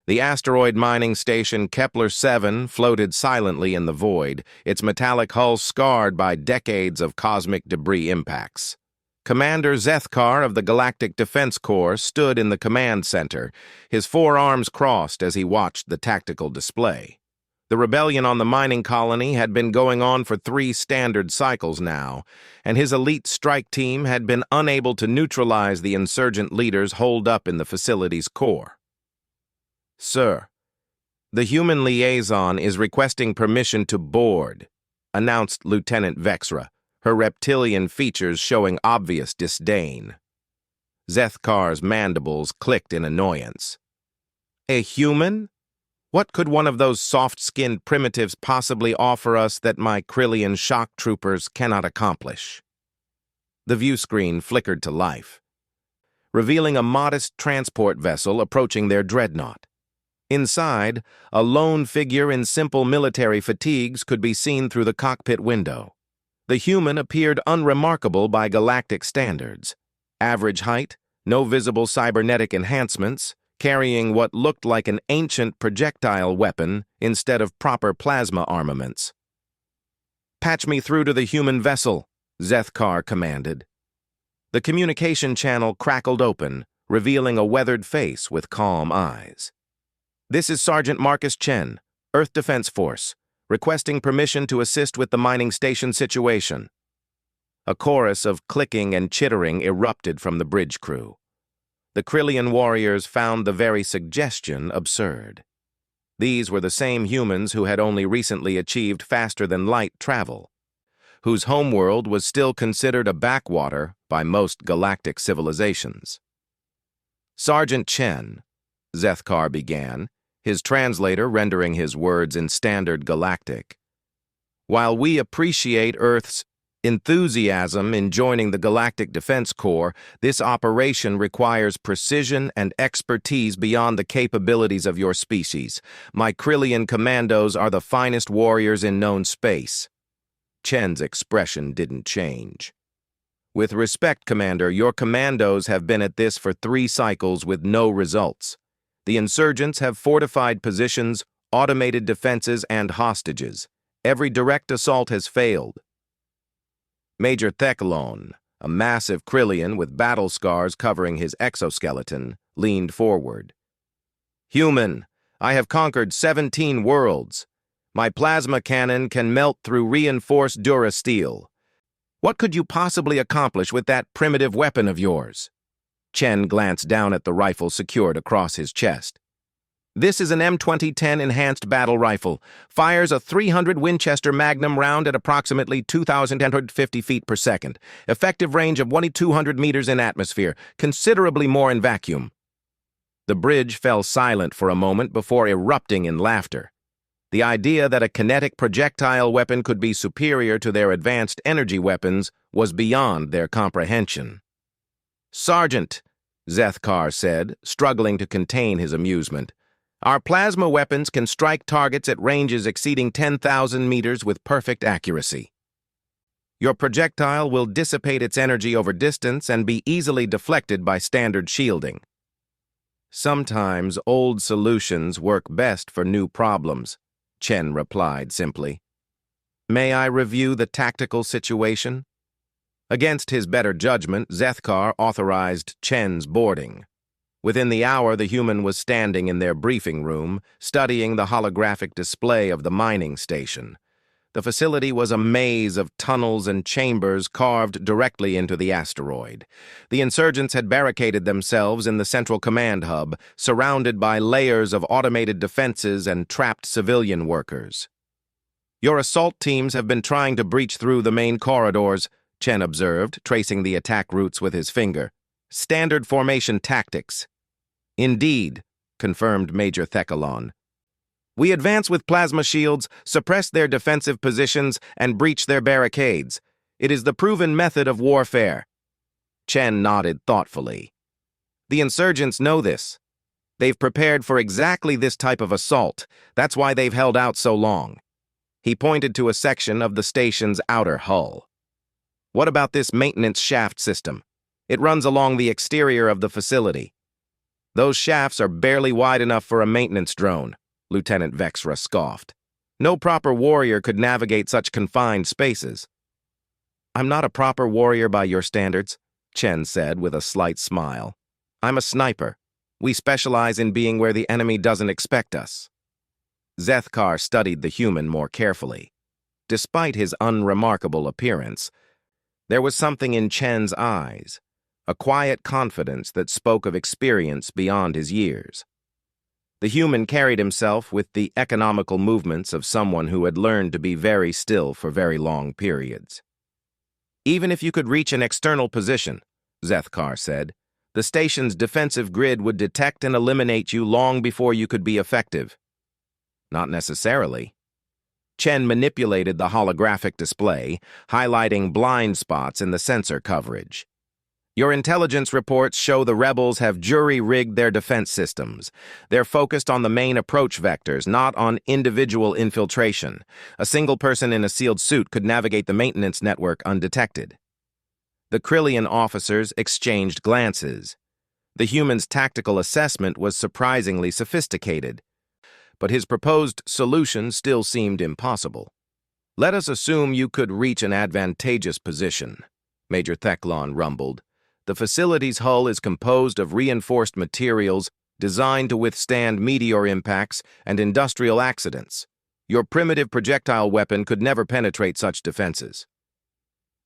The asteroid mining station Kepler-7 floated silently in the void, its metallic hull scarred by decades of cosmic debris impacts. Commander Zethkar of the Galactic Defense Corps stood in the command center, his forearms crossed as he watched the tactical display. The rebellion on the mining colony had been going on for 3 standard cycles now, and his elite strike team had been unable to neutralize the insurgent leaders holed up in the facility's core. "Sir, the human liaison is requesting permission to board," announced Lieutenant Vexra, her reptilian features showing obvious disdain. Zethkar's mandibles clicked in annoyance. "A human? What could one of those soft-skinned primitives possibly offer us that my Krillian shock troopers cannot accomplish?" The view screen flickered to life, revealing a modest transport vessel approaching their dreadnought. Inside, a lone figure in simple military fatigues could be seen through the cockpit window. The human appeared unremarkable by galactic standards. Average height, no visible cybernetic enhancements, carrying what looked like an ancient projectile weapon instead of proper plasma armaments. "Patch me through to the human vessel," Zethkar commanded. The communication channel crackled open, revealing a weathered face with calm eyes. "This is Sergeant Marcus Chen, Earth Defense Force, requesting permission to assist with the mining station situation." A chorus of clicking and chittering erupted from the bridge crew. The Krillian warriors found the very suggestion absurd. These were the same humans who had only recently achieved faster-than-light travel, whose homeworld was still considered a backwater by most galactic civilizations. "Sergeant Chen," Zethkar began, his translator rendering his words in standard galactic. "While we appreciate Earth's enthusiasm in joining the Galactic Defense Corps, this operation requires precision and expertise beyond the capabilities of your species. My Krillian commandos are the finest warriors in known space." Chen's expression didn't change. "With respect, Commander, your commandos have been at this for 3 cycles with no results. The insurgents have fortified positions, automated defenses, and hostages. Every direct assault has failed." Major Thekalon, a massive Krillian with battle scars covering his exoskeleton, leaned forward. "Human, I have conquered 17 worlds. My plasma cannon can melt through reinforced durasteel. What could you possibly accomplish with that primitive weapon of yours?" Chen glanced down at the rifle secured across his chest. "This is an M2010 enhanced battle rifle. Fires a 300 Winchester Magnum round at approximately 2,150 feet per second. Effective range of 2,200 meters in atmosphere, considerably more in vacuum." The bridge fell silent for a moment before erupting in laughter. The idea that a kinetic projectile weapon could be superior to their advanced energy weapons was beyond their comprehension. "Sergeant," Zethkar said, struggling to contain his amusement, "our plasma weapons can strike targets at ranges exceeding 10,000 meters with perfect accuracy. Your projectile will dissipate its energy over distance and be easily deflected by standard shielding." "Sometimes old solutions work best for new problems," Chen replied simply. "May I review the tactical situation?" Against his better judgment, Zethkar authorized Chen's boarding. Within the hour, the human was standing in their briefing room, studying the holographic display of the mining station. The facility was a maze of tunnels and chambers carved directly into the asteroid. The insurgents had barricaded themselves in the central command hub, surrounded by layers of automated defenses and trapped civilian workers. "Your assault teams have been trying to breach through the main corridors," Chen observed, tracing the attack routes with his finger. "Standard formation tactics." "Indeed," confirmed Major Thekalon. "We advance with plasma shields, suppress their defensive positions, and breach their barricades. It is the proven method of warfare." Chen nodded thoughtfully. "The insurgents know this. They've prepared for exactly this type of assault. That's why they've held out so long." He pointed to a section of the station's outer hull. "What about this maintenance shaft system? It runs along the exterior of the facility." Those shafts are barely wide enough for a maintenance drone, Lieutenant Vexra scoffed. No proper warrior could navigate such confined spaces. I'm not a proper warrior by your standards, Chen said with a slight smile. I'm a sniper. We specialize in being where the enemy doesn't expect us. Zethkar studied the human more carefully. Despite his unremarkable appearance, there was something in Chen's eyes, a quiet confidence that spoke of experience beyond his years. The human carried himself with the economical movements of someone who had learned to be very still for very long periods. Even if you could reach an external position, Zethkar said, the station's defensive grid would detect and eliminate you long before you could be effective. Not necessarily. Chen manipulated the holographic display, highlighting blind spots in the sensor coverage. Your intelligence reports show the rebels have jury-rigged their defense systems. They're focused on the main approach vectors, not on individual infiltration. A single person in a sealed suit could navigate the maintenance network undetected. The Krillian officers exchanged glances. The human's tactical assessment was surprisingly sophisticated, but his proposed solution still seemed impossible. Let us assume you could reach an advantageous position, Major Theclon rumbled. The facility's hull is composed of reinforced materials designed to withstand meteor impacts and industrial accidents. Your primitive projectile weapon could never penetrate such defenses.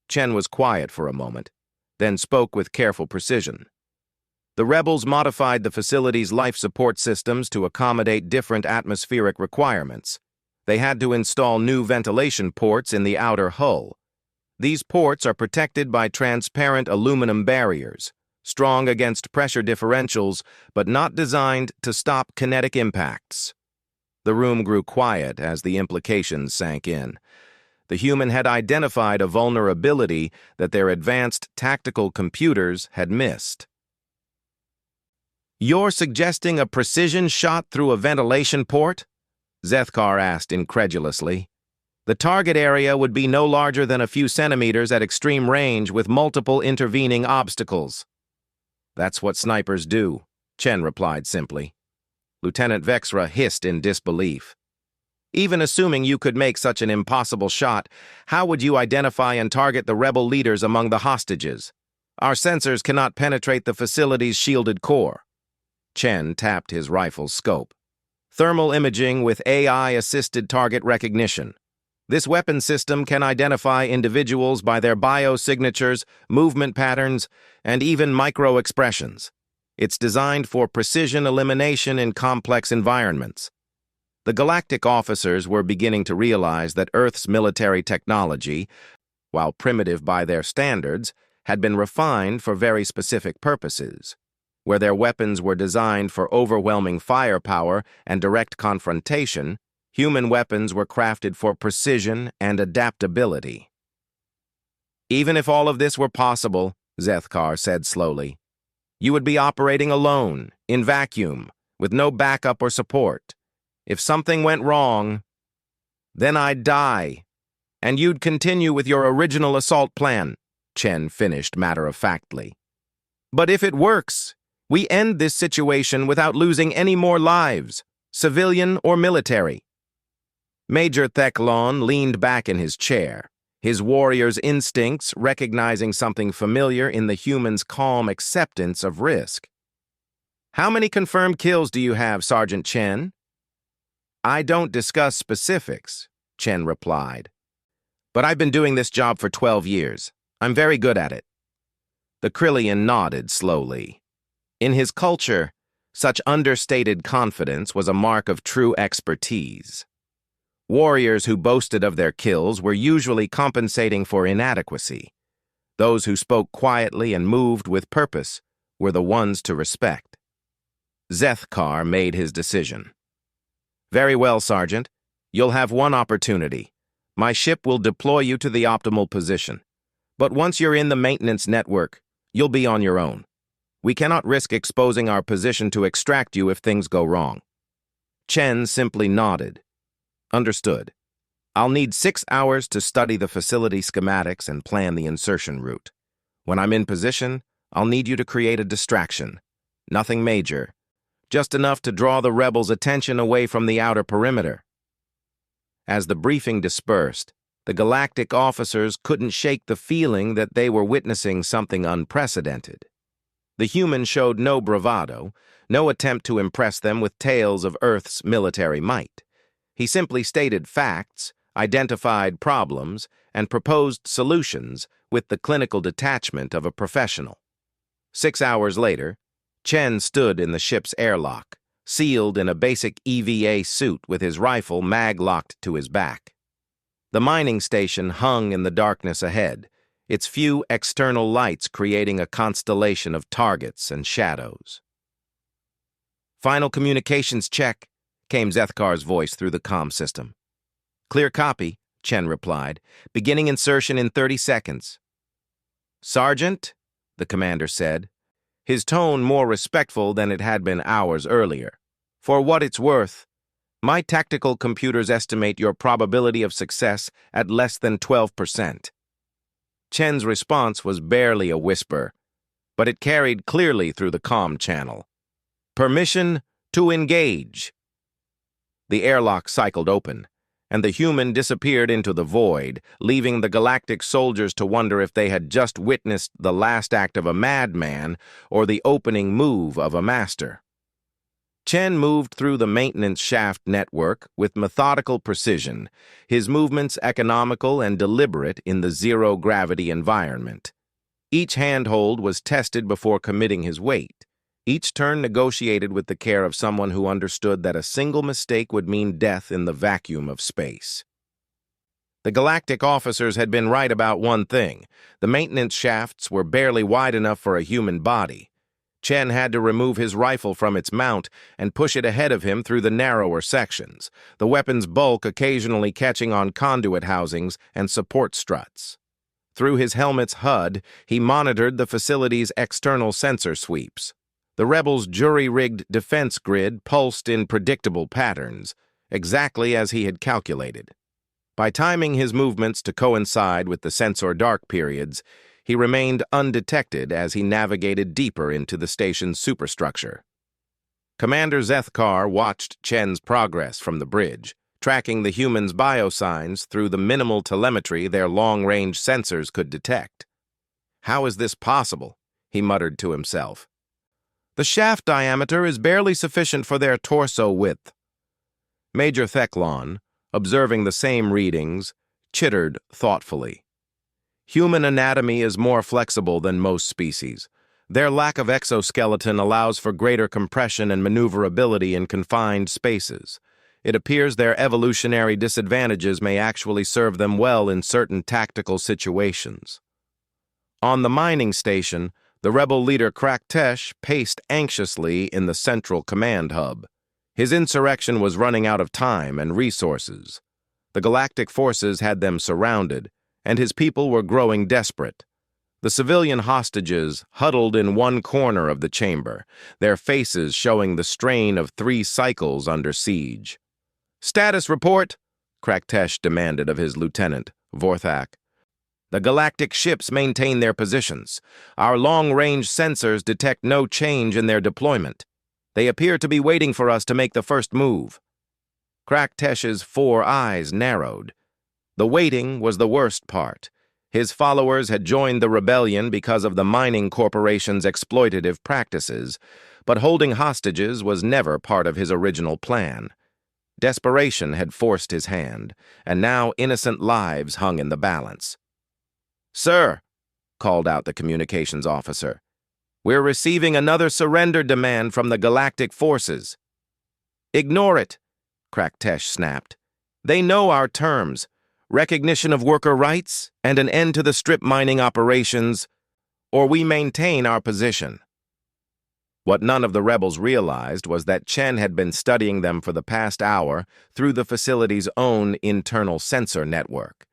Chen was quiet for a moment, then spoke with careful precision. The rebels modified the facility's life support systems to accommodate different atmospheric requirements. They had to install new ventilation ports in the outer hull. These ports are protected by transparent aluminum barriers, strong against pressure differentials, but not designed to stop kinetic impacts. The room grew quiet as the implications sank in. The human had identified a vulnerability that their advanced tactical computers had missed. You're suggesting a precision shot through a ventilation port? Zethkar asked incredulously. The target area would be no larger than a few centimeters at extreme range with multiple intervening obstacles. That's what snipers do, Chen replied simply. Lieutenant Vexra hissed in disbelief. Even assuming you could make such an impossible shot, how would you identify and target the rebel leaders among the hostages? Our sensors cannot penetrate the facility's shielded core. Chen tapped his rifle's scope. Thermal imaging with AI-assisted target recognition. This weapon system can identify individuals by their biosignatures, movement patterns, and even micro-expressions. It's designed for precision elimination in complex environments. The Galactic officers were beginning to realize that Earth's military technology, while primitive by their standards, had been refined for very specific purposes. Where their weapons were designed for overwhelming firepower and direct confrontation, human weapons were crafted for precision and adaptability. Even if all of this were possible, Zethkar said slowly, you would be operating alone, in vacuum, with no backup or support. If something went wrong, then I'd die, and you'd continue with your original assault plan, Chen finished matter-of-factly. But if it works, we end this situation without losing any more lives, civilian or military. Major Theclon leaned back in his chair, his warrior's instincts recognizing something familiar in the human's calm acceptance of risk. How many confirmed kills do you have, Sergeant Chen? I don't discuss specifics, Chen replied. But I've been doing this job for 12 years. I'm very good at it. The Krillian nodded slowly. In his culture, such understated confidence was a mark of true expertise. Warriors who boasted of their kills were usually compensating for inadequacy. Those who spoke quietly and moved with purpose were the ones to respect. Zethkar made his decision. Very well, Sergeant. You'll have one opportunity. My ship will deploy you to the optimal position. But once you're in the maintenance network, you'll be on your own. We cannot risk exposing our position to extract you if things go wrong. Chen simply nodded. Understood. I'll need 6 hours to study the facility schematics and plan the insertion route. When I'm in position, I'll need you to create a distraction. Nothing major, just enough to draw the rebels' attention away from the outer perimeter. As the briefing dispersed, the galactic officers couldn't shake the feeling that they were witnessing something unprecedented. The human showed no bravado, no attempt to impress them with tales of Earth's military might. He simply stated facts, identified problems, and proposed solutions with the clinical detachment of a professional. 6 hours later, Chen stood in the ship's airlock, sealed in a basic EVA suit with his rifle mag-locked to his back. The mining station hung in the darkness ahead, its few external lights creating a constellation of targets and shadows. "Final communications check," came Zethkar's voice through the comm system. "Clear copy," Chen replied, "beginning insertion in 30 seconds. "Sergeant," the commander said, his tone more respectful than it had been hours earlier, "for what it's worth, my tactical computers estimate your probability of success at less than 12%. Chen's response was barely a whisper, but it carried clearly through the comm channel. "Permission to engage." The airlock cycled open, and the human disappeared into the void, leaving the galactic soldiers to wonder if they had just witnessed the last act of a madman or the opening move of a master. Chen moved through the maintenance shaft network with methodical precision, his movements economical and deliberate in the zero-gravity environment. Each handhold was tested before committing his weight, each turn negotiated with the care of someone who understood that a single mistake would mean death in the vacuum of space. The galactic officers had been right about one thing: the maintenance shafts were barely wide enough for a human body. Chen had to remove his rifle from its mount and push it ahead of him through the narrower sections, the weapon's bulk occasionally catching on conduit housings and support struts. Through his helmet's HUD, he monitored the facility's external sensor sweeps. The rebels' jury-rigged defense grid pulsed in predictable patterns, exactly as he had calculated. By timing his movements to coincide with the sensor dark periods, he remained undetected as he navigated deeper into the station's superstructure. Commander Zethkar watched Chen's progress from the bridge, tracking the human's biosigns through the minimal telemetry their long-range sensors could detect. "How is this possible?" he muttered to himself. "The shaft diameter is barely sufficient for their torso width." Major Theclon, observing the same readings, chittered thoughtfully. "Human anatomy is more flexible than most species. Their lack of exoskeleton allows for greater compression and maneuverability in confined spaces. It appears their evolutionary disadvantages may actually serve them well in certain tactical situations." On the mining station, the rebel leader Kraktesh paced anxiously in the central command hub. His insurrection was running out of time and resources. The galactic forces had them surrounded, and his people were growing desperate. The civilian hostages huddled in one corner of the chamber, their faces showing the strain of 3 cycles under siege. "Status report," Kraktesh demanded of his lieutenant, Vorthak. "The galactic ships maintain their positions. Our long-range sensors detect no change in their deployment. They appear to be waiting for us to make the first move." Kraktesh's 4 eyes narrowed. The waiting was the worst part. His followers had joined the rebellion because of the mining corporation's exploitative practices, but holding hostages was never part of his original plan. Desperation had forced his hand, and now innocent lives hung in the balance. "Sir," called out the communications officer, "we're receiving another surrender demand from the galactic forces." "Ignore it," Kraktesh snapped. "They know our terms: recognition of worker rights and an end to the strip mining operations, or we maintain our position." What none of the rebels realized was that Chen had been studying them for the past hour through the facility's own internal sensor network.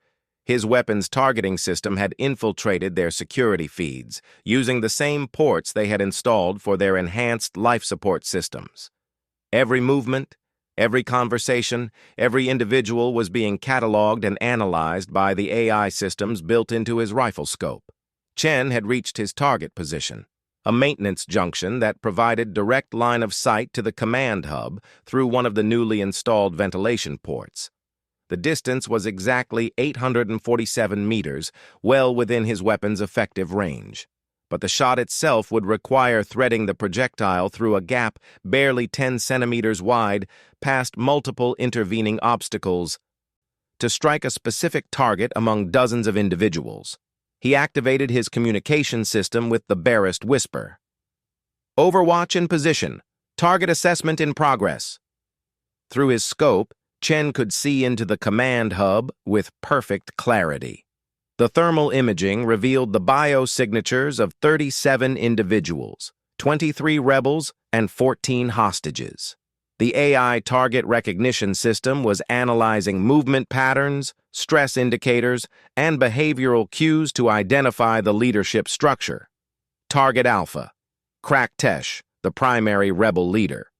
His weapons targeting system had infiltrated their security feeds, using the same ports they had installed for their enhanced life support systems. Every movement, every conversation, every individual was being cataloged and analyzed by the AI systems built into his rifle scope. Chen had reached his target position, a maintenance junction that provided direct line of sight to the command hub through one of the newly installed ventilation ports. The distance was exactly 847 meters, well within his weapon's effective range. But the shot itself would require threading the projectile through a gap barely 10 centimeters wide, past multiple intervening obstacles, to strike a specific target among dozens of individuals. He activated his communication system with the barest whisper. "Overwatch in position. Target assessment in progress." Through his scope, Chen could see into the command hub with perfect clarity. The thermal imaging revealed the biosignatures of 37 individuals, 23 rebels, and 14 hostages. The AI target recognition system was analyzing movement patterns, stress indicators, and behavioral cues to identify the leadership structure. Target Alpha, Kraktesh, the primary rebel leader.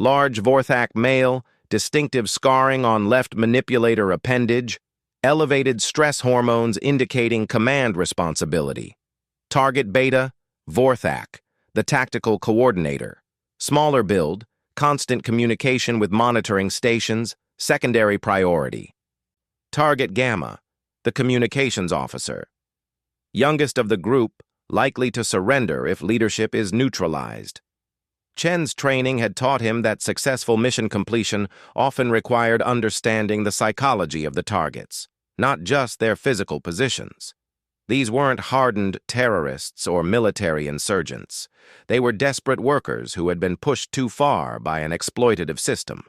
Large Vorthak male, distinctive scarring on left manipulator appendage, elevated stress hormones indicating command responsibility. Target Beta, Vorthak, the tactical coordinator. Smaller build, constant communication with monitoring stations, secondary priority. Target Gamma, the communications officer. Youngest of the group, likely to surrender if leadership is neutralized. Chen's training had taught him that successful mission completion often required understanding the psychology of the targets, not just their physical positions. These weren't hardened terrorists or military insurgents. They were desperate workers who had been pushed too far by an exploitative system.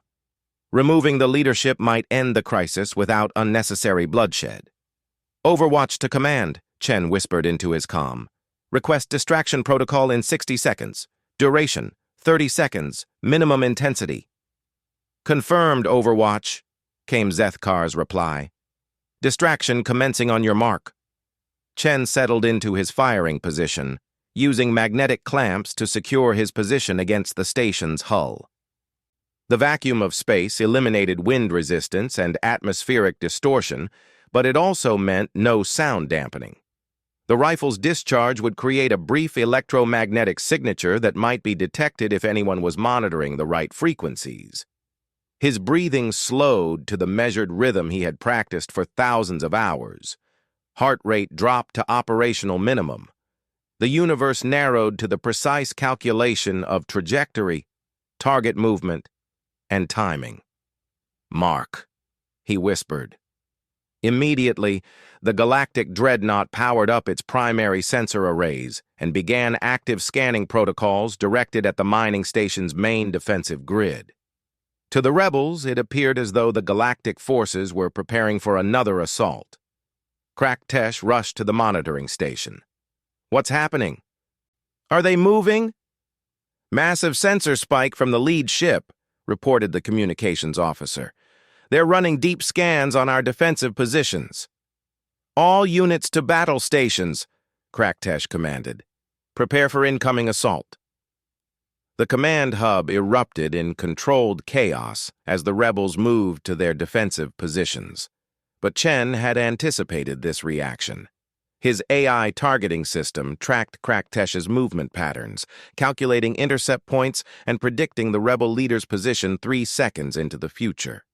Removing the leadership might end the crisis without unnecessary bloodshed. "Overwatch to command," Chen whispered into his comm. "Request distraction protocol in 60 seconds. Duration, 30 seconds. Minimum intensity." "Confirmed, Overwatch," came Zethkar's reply. "Distraction commencing on your mark." Chen settled into his firing position, using magnetic clamps to secure his position against the station's hull. The vacuum of space eliminated wind resistance and atmospheric distortion, but it also meant no sound dampening. The rifle's discharge would create a brief electromagnetic signature that might be detected if anyone was monitoring the right frequencies. His breathing slowed to the measured rhythm he had practiced for thousands of hours. Heart rate dropped to operational minimum. The universe narrowed to the precise calculation of trajectory, target movement, and timing. "Mark," he whispered. Immediately, the Galactic Dreadnought powered up its primary sensor arrays and began active scanning protocols directed at the mining station's main defensive grid. To the rebels, it appeared as though the Galactic forces were preparing for another assault. Kraktesh rushed to the monitoring station. "What's happening?" "Are they moving?" "Massive sensor spike from the lead ship," reported the communications officer. "They're running deep scans on our defensive positions." "All units to battle stations," Kraktesh commanded. "Prepare for incoming assault." The command hub erupted in controlled chaos as the rebels moved to their defensive positions. But Chen had anticipated this reaction. His AI targeting system tracked Kraktesh's movement patterns, calculating intercept points and predicting the rebel leader's position 3 seconds into the future.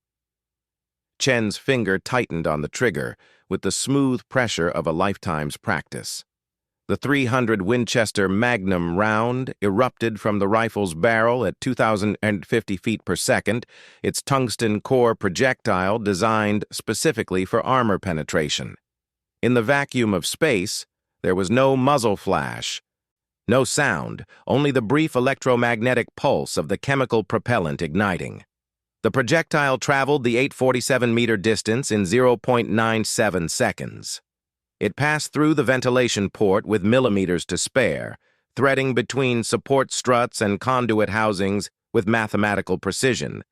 Chen's finger tightened on the trigger with the smooth pressure of a lifetime's practice. The 300 Winchester Magnum round erupted from the rifle's barrel at 2,050 feet per second, its tungsten core projectile designed specifically for armor penetration. In the vacuum of space, there was no muzzle flash, no sound, only the brief electromagnetic pulse of the chemical propellant igniting. The projectile traveled the 847-meter distance in 0.97 seconds. It passed through the ventilation port with millimeters to spare, threading between support struts and conduit housings with mathematical precision.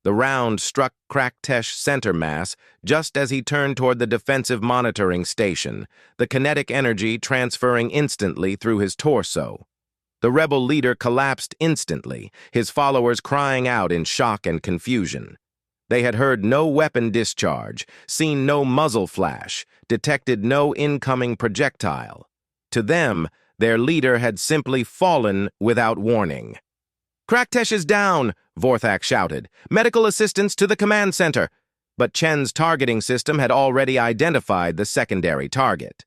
The round struck Kraktesh center mass just as he turned toward the defensive monitoring station, the kinetic energy transferring instantly through his torso. The rebel leader collapsed instantly, his followers crying out in shock and confusion. They had heard no weapon discharge, seen no muzzle flash, detected no incoming projectile. To them, Their leader had simply fallen without warning. "Kraktesh is down!" Vorthak shouted. "Medical assistance to the command center!" But Chen's targeting system had already identified the secondary target.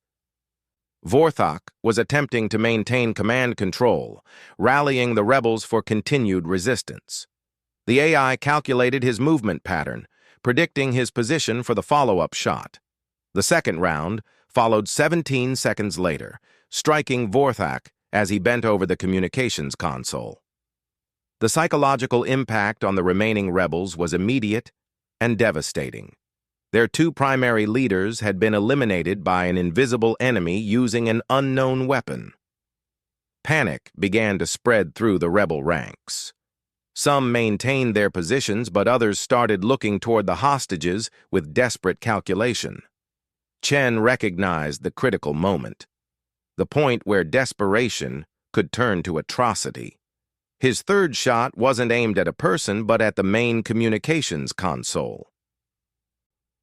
Vorthak was attempting to maintain command control, rallying the rebels for continued resistance. The AI calculated his movement pattern, predicting his position for the follow-up shot. The second round followed 17 seconds later, striking Vorthak as he bent over the communications console. The psychological impact on the remaining rebels was immediate and devastating. Their two primary leaders had been eliminated by an invisible enemy using an unknown weapon. Panic began to spread through the rebel ranks. Some maintained their positions, but others started looking toward the hostages with desperate calculation. Chen recognized the critical moment, the point where desperation could turn to atrocity. His third shot wasn't aimed at a person, but at the main communications console.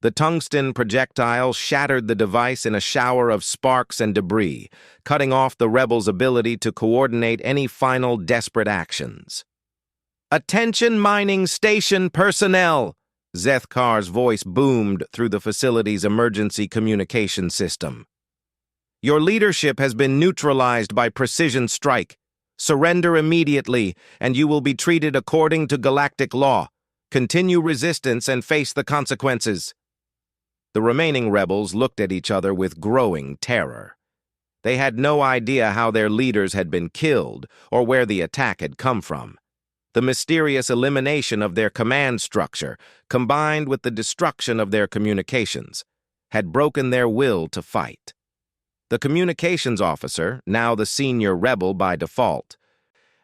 The tungsten projectile shattered the device in a shower of sparks and debris, cutting off the rebels' ability to coordinate any final desperate actions. "Attention mining station personnel!" Zethkar's voice boomed through the facility's emergency communication system. "Your leadership has been neutralized by precision strike. Surrender immediately, and you will be treated according to galactic law. Continue resistance and face the consequences." The remaining rebels looked at each other with growing terror. They had no idea how their leaders had been killed or where the attack had come from. The mysterious elimination of their command structure, combined with the destruction of their communications, had broken their will to fight. The communications officer, now the senior rebel by default,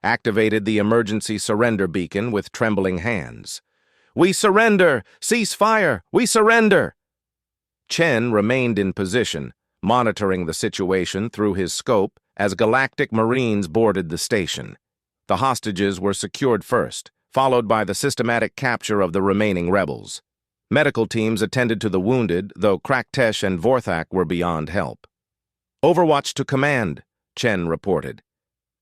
activated the emergency surrender beacon with trembling hands. "We surrender! Cease fire! We surrender!" Chen remained in position, monitoring the situation through his scope as Galactic Marines boarded the station. The hostages were secured first, followed by the systematic capture of the remaining rebels. Medical teams attended to the wounded, though Kraktesh and Vorthak were beyond help. "Overwatch to command," Chen reported.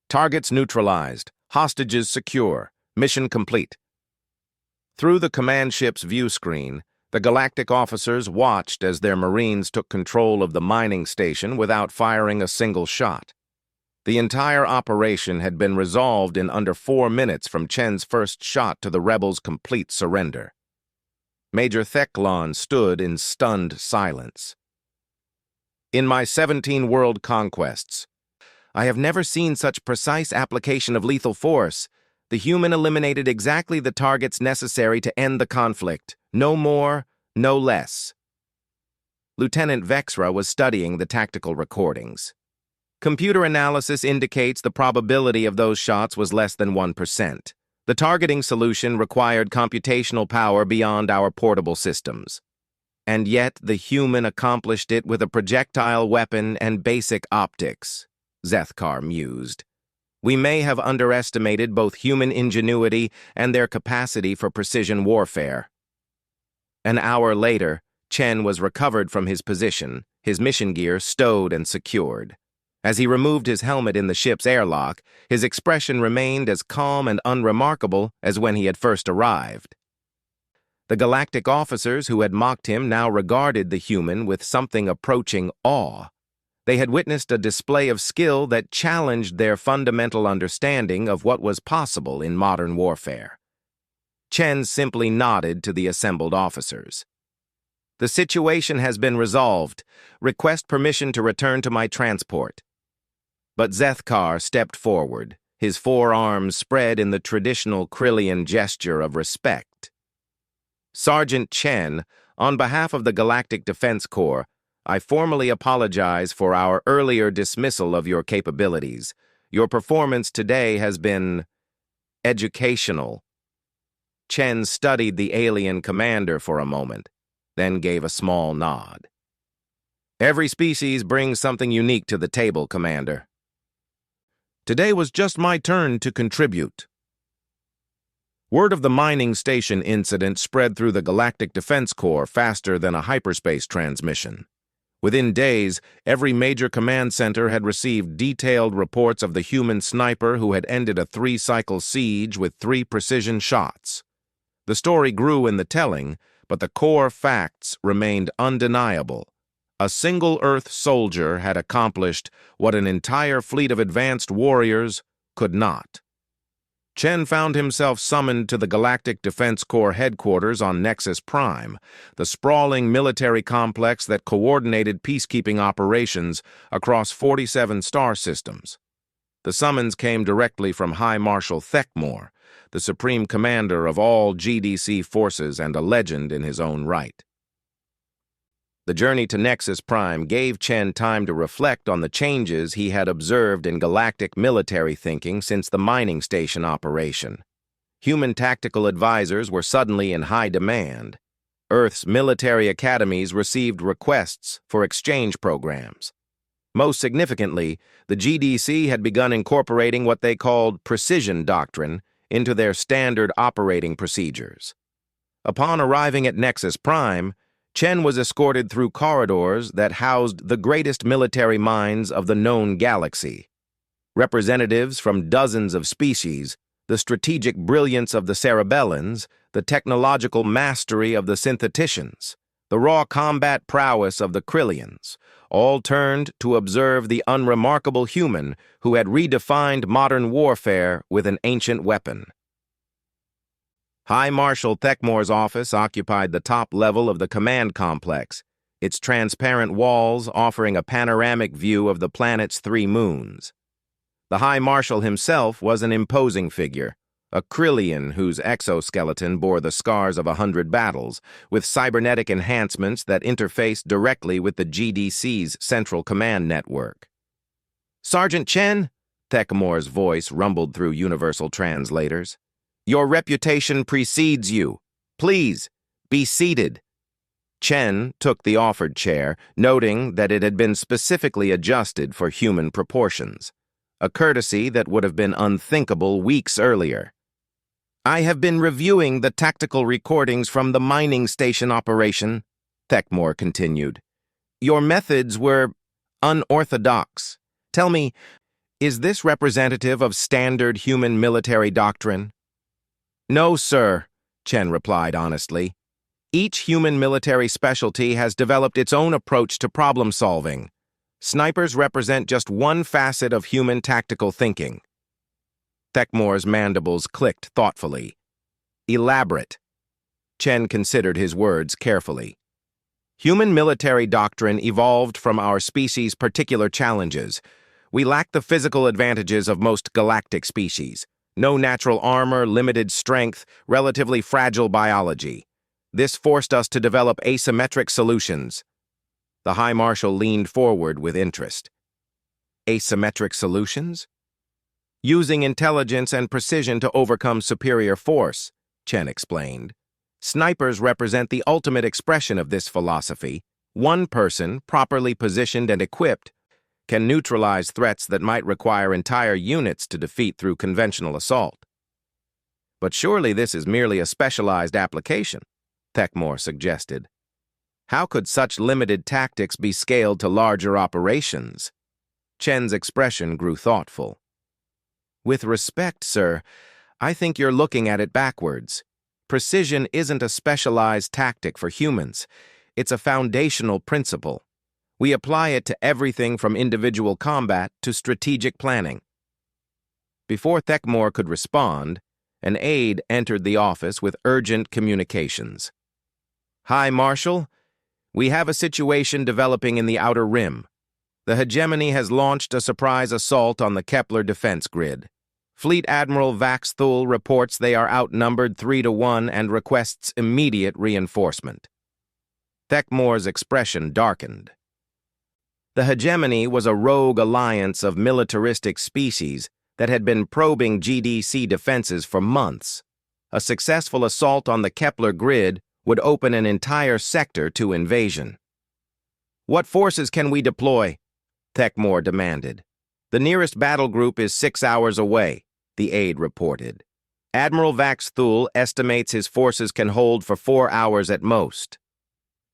"Targets neutralized, hostages secure, mission complete." Through the command ship's view screen, the Galactic officers watched as their Marines took control of the mining station without firing a single shot. The entire operation had been resolved in under 4 minutes from Chen's first shot to the rebels' complete surrender. Major Theklan stood in stunned silence. "In my 17 world conquests, I have never seen such precise application of lethal force. The human eliminated exactly the targets necessary to end the conflict. No more, no less." Lieutenant Vexra was studying the tactical recordings. Computer analysis indicates the probability of those shots was less than 1%. The targeting solution required computational power beyond our portable systems. And yet the human accomplished it with a projectile weapon and basic optics, Zethkar mused. We may have underestimated both human ingenuity and their capacity for precision warfare. An hour later, Chen was recovered from his position, his mission gear stowed and secured. As he removed his helmet in the ship's airlock, his expression remained as calm and unremarkable as when he had first arrived. The Galactic officers who had mocked him now regarded the human with something approaching awe. They had witnessed a display of skill that challenged their fundamental understanding of what was possible in modern warfare. Chen simply nodded to the assembled officers. "The situation has been resolved. Request permission to return to my transport." But Zethkar stepped forward, his forearms spread in the traditional Krillian gesture of respect. "Sergeant Chen, on behalf of the Galactic Defense Corps, I formally apologize for our earlier dismissal of your capabilities. Your performance today has been educational." Chen studied the alien commander for a moment, then gave a small nod. "Every species brings something unique to the table, Commander. Today was just my turn to contribute." Word of the mining station incident spread through the Galactic Defense Corps faster than a hyperspace transmission. Within days, every major command center had received detailed reports of the human sniper who had ended a 3-cycle siege with 3 precision shots. The story grew in the telling, but the core facts remained undeniable. A single Earth soldier had accomplished what an entire fleet of advanced warriors could not. Chen found himself summoned to the Galactic Defense Corps headquarters on Nexus Prime, the sprawling military complex that coordinated peacekeeping operations across 47 star systems. The summons came directly from High Marshal Thekmor, the supreme commander of all GDC forces and a legend in his own right. The journey to Nexus Prime gave Chen time to reflect on the changes he had observed in galactic military thinking since the mining station operation. Human tactical advisors were suddenly in high demand. Earth's military academies received requests for exchange programs. Most significantly, the GDC had begun incorporating what they called precision doctrine into their standard operating procedures. Upon arriving at Nexus Prime, Chen was escorted through corridors that housed the greatest military minds of the known galaxy. Representatives from dozens of species, the strategic brilliance of the Cerebellans, the technological mastery of the Syntheticians, the raw combat prowess of the Krillians, all turned to observe the unremarkable human who had redefined modern warfare with an ancient weapon. High Marshal Thekmor's office occupied the top level of the command complex, its transparent walls offering a panoramic view of the planet's 3 moons. The High Marshal himself was an imposing figure, a Krillian whose exoskeleton bore the scars of 100 battles, with cybernetic enhancements that interfaced directly with the GDC's central command network. "Sergeant Chen," Thekmor's voice rumbled through universal translators. "Your reputation precedes you. Please, be seated." Chen took the offered chair, noting that it had been specifically adjusted for human proportions, a courtesy that would have been unthinkable weeks earlier. "I have been reviewing the tactical recordings from the mining station operation," Thekmor continued. "Your methods were unorthodox. Tell me, is this representative of standard human military doctrine?" "No, sir," Chen replied honestly. "Each human military specialty has developed its own approach to problem solving. Snipers represent just one facet of human tactical thinking." Thekmor's mandibles clicked thoughtfully. "Elaborate." Chen considered his words carefully. "Human military doctrine evolved from our species' particular challenges. We lack the physical advantages of most galactic species. No natural armor, limited strength, relatively fragile biology. This forced us to develop asymmetric solutions." The High Marshal leaned forward with interest. "Asymmetric solutions?" "Using intelligence and precision to overcome superior force," Chen explained. "Snipers represent the ultimate expression of this philosophy. One person, properly positioned and equipped, can neutralize threats that might require entire units to defeat through conventional assault." "But surely this is merely a specialized application," Thekmor suggested. "How could such limited tactics be scaled to larger operations?" Chen's expression grew thoughtful. "With respect, sir, I think you're looking at it backwards. Precision isn't a specialized tactic for humans. It's a foundational principle. We apply it to everything from individual combat to strategic planning." Before Thekmor could respond, an aide entered the office with urgent communications. "High Marshal, we have a situation developing in the Outer Rim. The hegemony has launched a surprise assault on the Kepler defense grid. Fleet Admiral Vaxthul reports they are outnumbered 3-1 and requests immediate reinforcement." Thekmor's expression darkened. The hegemony was a rogue alliance of militaristic species that had been probing GDC defenses for months. A successful assault on the Kepler grid would open an entire sector to invasion. "What forces can we deploy?" Thekmor demanded. "The nearest battle group is 6 hours away," the aide reported. "Admiral Vaxthul estimates his forces can hold for 4 hours at most."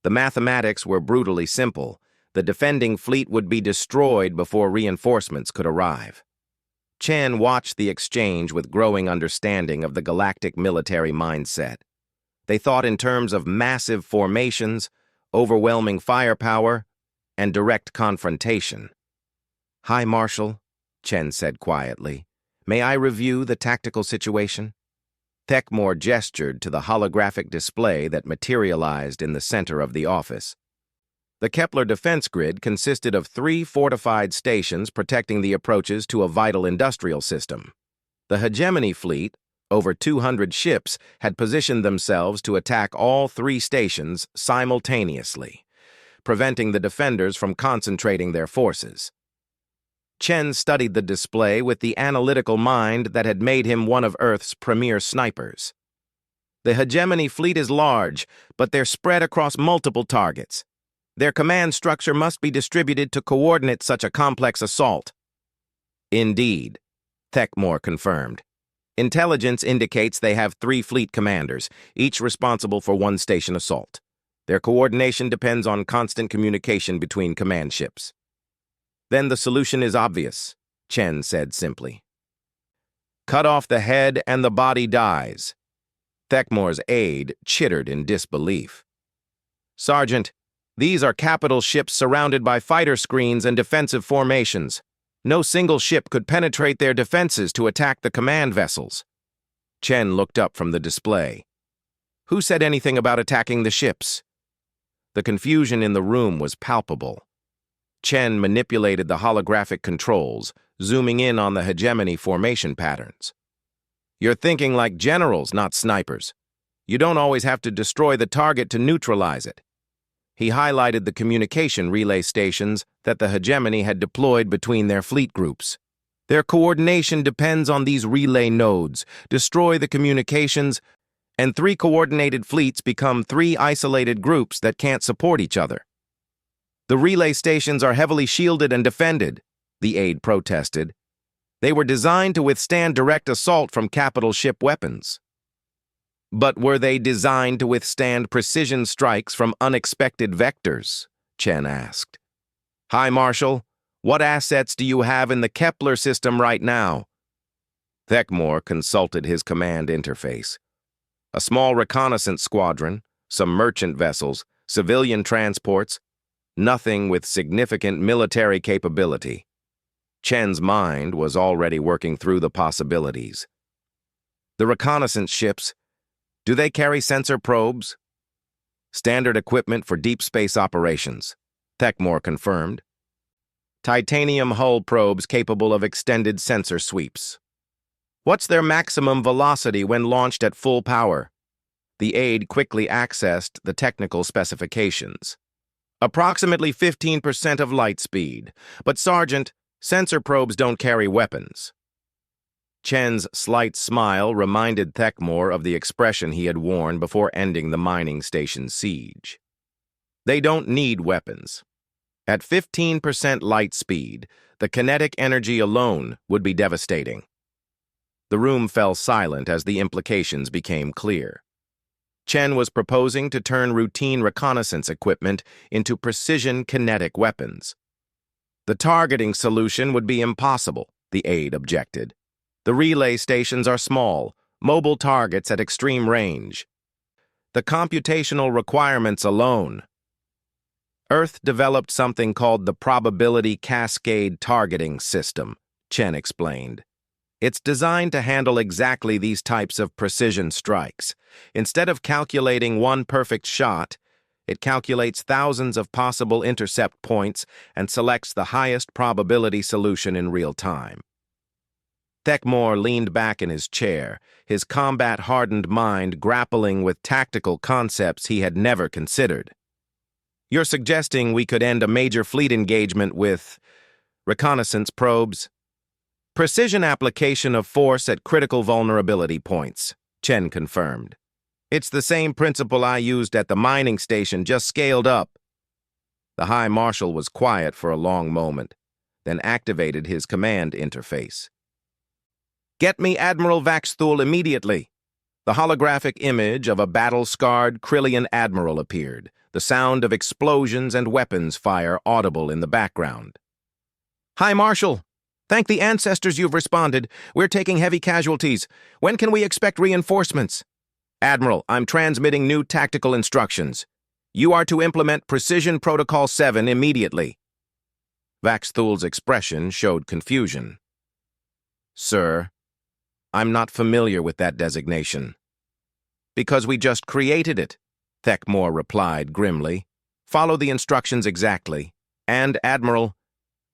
The mathematics were brutally simple. The defending fleet would be destroyed before reinforcements could arrive. Chen watched the exchange with growing understanding of the galactic military mindset. They thought in terms of massive formations, overwhelming firepower, and direct confrontation. "Hi, Marshal," Chen said quietly. "May I review the tactical situation?" Thekmore gestured to the holographic display that materialized in the center of the office. The Kepler defense grid consisted of 3 fortified stations protecting the approaches to a vital industrial system. The hegemony fleet, over 200 ships, had positioned themselves to attack all 3 stations simultaneously, preventing the defenders from concentrating their forces. Chen studied the display with the analytical mind that had made him one of Earth's premier snipers. The hegemony fleet is large, but they're spread across multiple targets. Their command structure must be distributed to coordinate such a complex assault. Indeed, Thekmore confirmed. Intelligence indicates they have 3 fleet commanders, each responsible for 1 station assault. Their coordination depends on constant communication between command ships. "Then the solution is obvious," Chen said simply. "Cut off the head and the body dies." Thekmore's aide chittered in disbelief. "Sergeant, these are capital ships surrounded by fighter screens and defensive formations. No single ship could penetrate their defenses to attack the command vessels." Chen looked up from the display. "Who said anything about attacking the ships?" The confusion in the room was palpable. Chen manipulated the holographic controls, zooming in on the hegemony formation patterns. "You're thinking like generals, not snipers. You don't always have to destroy the target to neutralize it." He highlighted the communication relay stations that the hegemony had deployed between their fleet groups. "Their coordination depends on these relay nodes. Destroy the communications, and 3 coordinated fleets become 3 isolated groups that can't support each other." "The relay stations are heavily shielded and defended," the aide protested. "They were designed to withstand direct assault from capital ship weapons." "But were they designed to withstand precision strikes from unexpected vectors?" Chen asked. "Hi, Marshal. What assets do you have in the Kepler system right now?" Thekmore consulted his command interface. "A small reconnaissance squadron, some merchant vessels, civilian transports, nothing with significant military capability." Chen's mind was already working through the possibilities. "The reconnaissance ships, do they carry sensor probes?" "Standard equipment for deep space operations," Thekmore confirmed. "Titanium hull probes capable of extended sensor sweeps." "What's their maximum velocity when launched at full power?" The aide quickly accessed the technical specifications. "Approximately 15% of light speed. But, Sergeant, sensor probes don't carry weapons." Chen's slight smile reminded Thekmore of the expression he had worn before ending the mining station's siege. "They don't need weapons. At 15% light speed, the kinetic energy alone would be devastating." The room fell silent as the implications became clear. Chen was proposing to turn routine reconnaissance equipment into precision kinetic weapons. "The targeting solution would be impossible," the aide objected. "The relay stations are small, mobile targets at extreme range. The computational requirements alone." "Earth developed something called the Probability Cascade Targeting System," Chen explained. "It's designed to handle exactly these types of precision strikes. Instead of calculating one perfect shot, it calculates thousands of possible intercept points and selects the highest probability solution in real time." Thekmore leaned back in his chair, his combat-hardened mind grappling with tactical concepts he had never considered. "You're suggesting we could end a major fleet engagement with reconnaissance probes?" "Precision application of force at critical vulnerability points," Chen confirmed. "It's the same principle I used at the mining station, just scaled up." The High Marshal was quiet for a long moment, then activated his command interface. "Get me Admiral Vaxthul immediately." The holographic image of a battle-scarred Krillian admiral appeared, the sound of explosions and weapons fire audible in the background. "Hi, Marshal! Thank the ancestors you've responded. We're taking heavy casualties. When can we expect reinforcements?" "Admiral, I'm transmitting new tactical instructions. You are to implement Precision Protocol 7 immediately." Vaxthul's expression showed confusion. "Sir, I'm not familiar with that designation." "Because we just created it," Thekmor replied grimly. "Follow the instructions exactly. And, Admiral,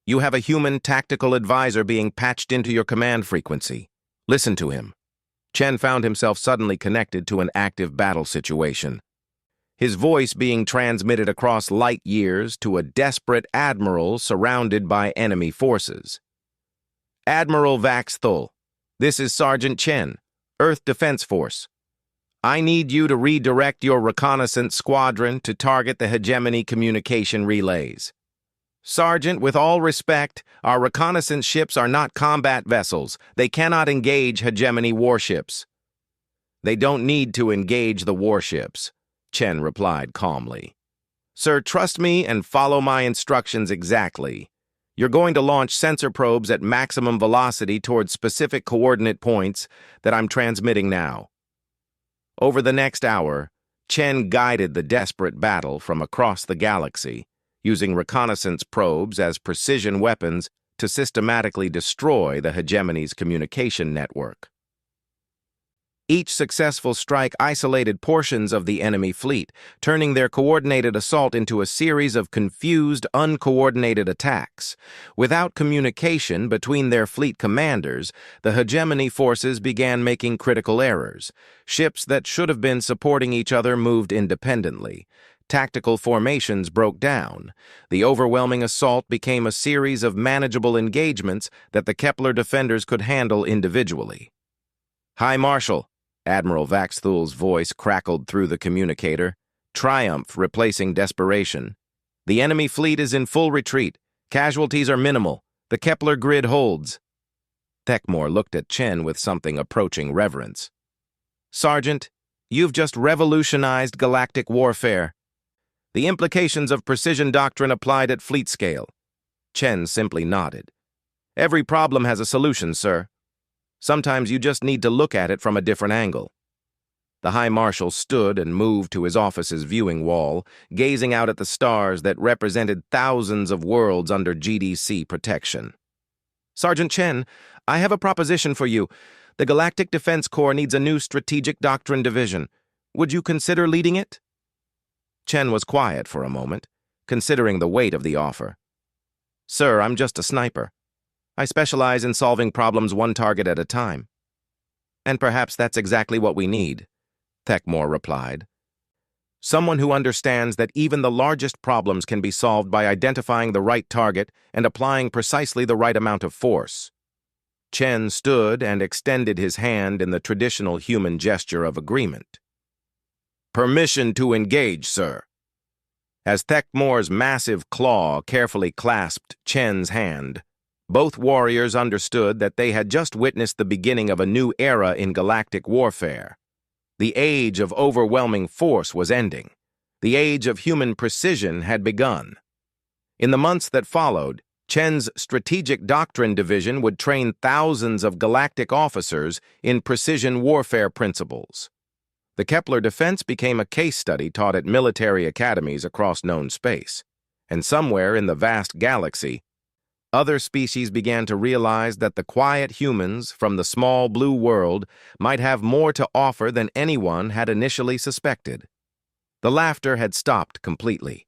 you have a human tactical advisor being patched into your command frequency. Listen to him." Chen found himself suddenly connected to an active battle situation. His voice being transmitted across light years to a desperate admiral surrounded by enemy forces. "Admiral Vaxthul, this is Sergeant Chen, Earth Defense Force. I need you to redirect your reconnaissance squadron to target the hegemony communication relays. Sergeant, with all respect, our reconnaissance ships are not combat vessels. They cannot engage hegemony warships." "They don't need to engage the warships," Chen replied calmly. "Sir, trust me and follow my instructions exactly. You're going to launch sensor probes at maximum velocity towards specific coordinate points that I'm transmitting now." Over the next hour, Chen guided the desperate battle from across the galaxy, using reconnaissance probes as precision weapons to systematically destroy the hegemony's communication network. Each successful strike isolated portions of the enemy fleet, turning their coordinated assault into a series of confused, uncoordinated attacks. Without communication between their fleet commanders, the hegemony forces began making critical errors. Ships that should have been supporting each other moved independently. Tactical formations broke down. The overwhelming assault became a series of manageable engagements that the Kepler defenders could handle individually. "Hi, Marshal!" Admiral Vaxthul's voice crackled through the communicator, triumph replacing desperation. "The enemy fleet is in full retreat. Casualties are minimal. The Kepler grid holds." Thekmor looked at Chen with something approaching reverence. "Sergeant, you've just revolutionized galactic warfare. The implications of precision doctrine applied at fleet scale." Chen simply nodded. "Every problem has a solution, sir. Sometimes you just need to look at it from a different angle." The High Marshal stood and moved to his office's viewing wall, gazing out at the stars that represented thousands of worlds under GDC protection. "Sergeant Chen, I have a proposition for you. The Galactic Defense Corps needs a new strategic doctrine division. Would you consider leading it?" Chen was quiet for a moment, considering the weight of the offer. "Sir, I'm just a sniper. I specialize in solving problems one target at a time." "And perhaps that's exactly what we need," Thekmor replied. "Someone who understands that even the largest problems can be solved by identifying the right target and applying precisely the right amount of force." Chen stood and extended his hand in the traditional human gesture of agreement. "Permission to engage, sir." As Thekmor's massive claw carefully clasped Chen's hand, both warriors understood that they had just witnessed the beginning of a new era in galactic warfare. The age of overwhelming force was ending. The age of human precision had begun. In the months that followed, Chen's Strategic Doctrine Division would train thousands of galactic officers in precision warfare principles. The Kepler defense became a case study taught at military academies across known space. And somewhere in the vast galaxy, other species began to realize that the quiet humans from the small blue world might have more to offer than anyone had initially suspected. The laughter had stopped completely.